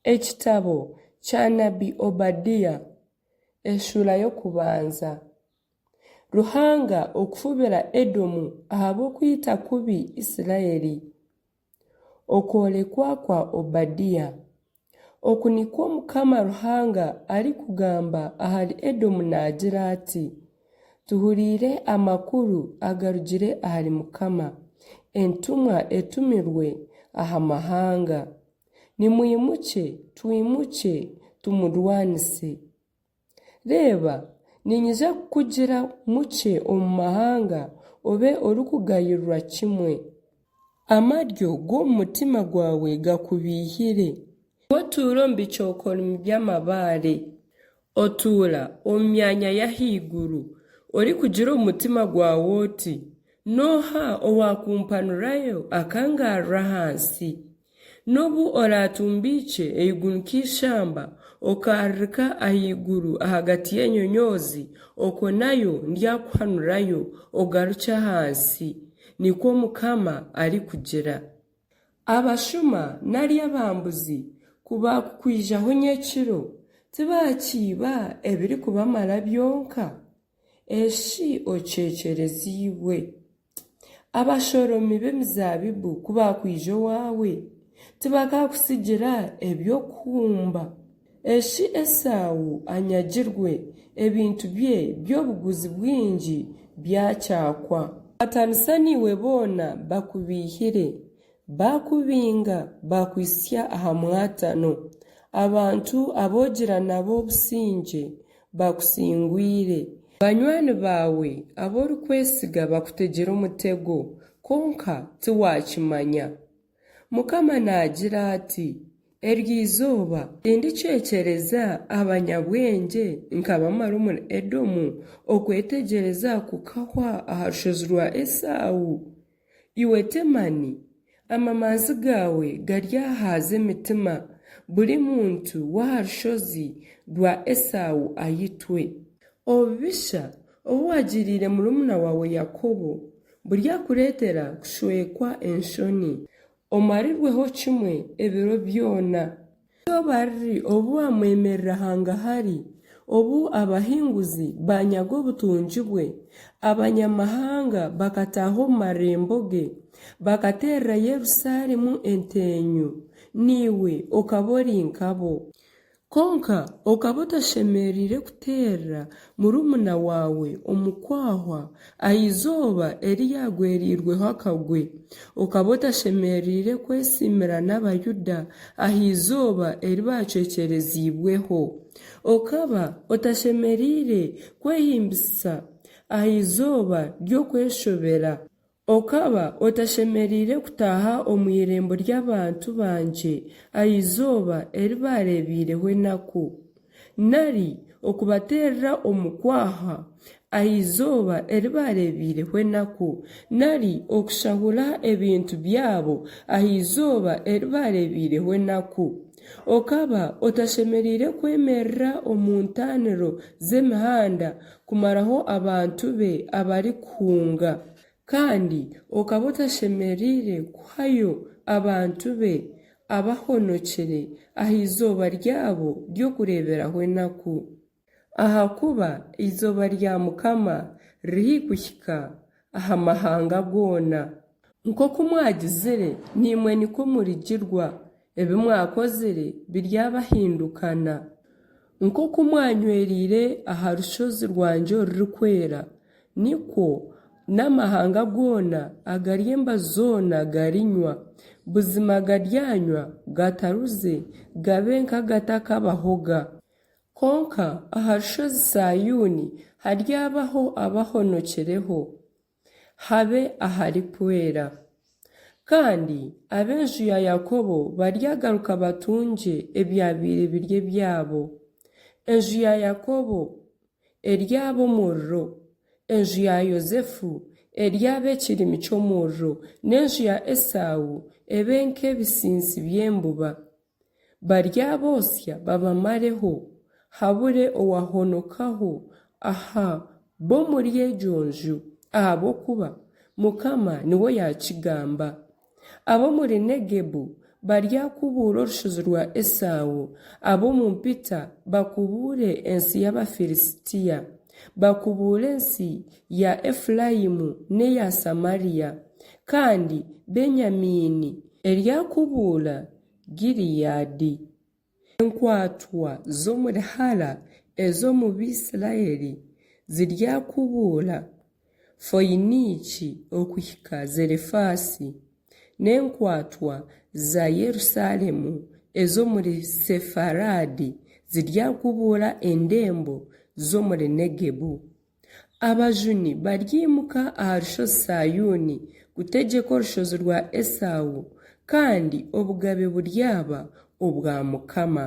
Ekitabo kya Nabbi Obadiya essula y'okubanza. Ruhanga okufubira Edomu ahabw'okuyita kubi Isirayiri. Okwolekwa kwa Obadiya. Oku nikwo Mukama Ruhanga ari kugamba ahari Edomu naagira ati: tuhuriire amakuru agarugire ahari Mukama, entumwa etumirwe aha mahanga. Nimwimuke, twimuke, tumurwanise. Reba, ninyiza kukugira muke omu mahanga obe orikugayirwa kimwe. Amaryo g'omu mutima gwawe gakubiihire. Otuura omu bicookoro by'amabaare, otuura omu myanya y'ahaiguru, orikugira omu mutima gwawe oti: nooha owaakumpanurayo akangarra hansi? N'obu oratumbiike eiguru nk'ishamba, okaharika ahaiguru ahagati y'enyonyozi, okwo nayo ndyakuhanurayo ogaruke ahansi. Nikwo Mukama arikugira. Abashuma nari abambuzi kubakukwijaho nyekiro, tibakiiba ebiri kubamara byonka? Eshi oceekereziibwe. Abashoromi b'emizabibu kubakwija owawe, tibakakusigira ebyokuhumba? Eshi Esawu anyagirwe, ebintu bye by'obuguzi bwingi byakyakwa. Batanisaniwe boona bakubiihire, bakubinga, bakwisya aha mwatano. Abantu aboogira nabo obusinge bakusingwire. Banywani bawe ab'orikwesiga bakutegera omutego, konka tiwakimanya. Mukama naagira ati: ery'izooba tindicwekyereza abanyabwenge nkabamara omuri Edomu okwetegyereza kukahwa aha rushozi rwa Esawu? Iwe Temani, amamanzi gawe garyahaaza emitima, buri muntu w'aha rushozi rwa Esawu ayitwe. Obubisha obu wagiriire murumuna wawe Yakobo buryakureetera kushwekwa enshoni, omarirweho kimwe ebiro byona. Izooba riri obu wamwemerera hangahari, obu abahinguzi banyaga obutungi bwe, abanyamahanga bakataaha omu marembo ge, bakaterera Yerusaalemu entenyu, niwe okaba ori nkabo. Konka okaba otashemeriire kuteerera murumuna wawe omukwahwa ah'izooba eryagweriirweho akagwe, okaba otashemeriire kwesiimira n'Abayuda ah'izooba eri bacwekyereziibweho, okaba otashemeriire kwehimbisa ah'izooba ry'okweshobera, okaba otashemeriire kutaaha omu irembo ry'abantu bangye ah'izooba eri bareebiireho enaku. Nari okubateerera omukwaha ah'izooba eri bareebiireho enaku, nari okushahura ebintu byabo ah'izooba eri bareebiireho enaku. Okaba otashemeriire kwemerera omu ntaaniro z'emihanda kumaraho abantu be abari kuhunga, kandi okaba otashemeriire kuhayo abantu be abahonokire ah'izooba ryabo ry'okureeberaho enaku. Ahakuba izooba rya Mukama riri kuhika aha mahanga goona. Nk'oku mwagizire nimwe nikwo murigirwa, ebi mwakozire biryabahindukana. Nk'oku mwanyweriire aha rushozi rwangye orurikwera, nikwo n'amahanga goona agari embazi zoona garinywa. Buzima garyanywa gataruze gabe nk'agatakabahoga. Konka aha rushozi Sayuuni haryabaho abahonokireho, habe aharikwera. Kandi ab'enju ya Yakobo baryagaruka batunge ebyabiire birye byabo. Enju ya Yakobo eryaba omuriro, enju ya Yozefu eryaba ekirimi ky'omuriro, n'enju ya Esawu ebe nk'ebisinsi by'embuba. Baryaboosya babamareho, habure owahonokaho aha bo muri egyo nju, ahabw'okuba Mukama niwe yakigamba. Abo muri Negebu baryakubuura orushozi rwa Esawu, ab'omu mpita bakubuure ensi y'Abafilisitiya, bakubuure ensi ya Efurayimu n'eya Samariya, kandi Benyamini eryakubuura Giliyadi. Enkwatwa z'omuri Hara ez'omu Bisirayiri ziryakubuura Foyiniki okuhika Zerefasi, n'enkwatwa za Yerusaalemu ez'omuri Sefaradi ziryakubuura endembo z'omuri Negebu. Abajuni baryimuka aha rushozi Sayuni kutegyeka orushozi rwa Esawu, kandi obugabe buryaba obwa Mukama.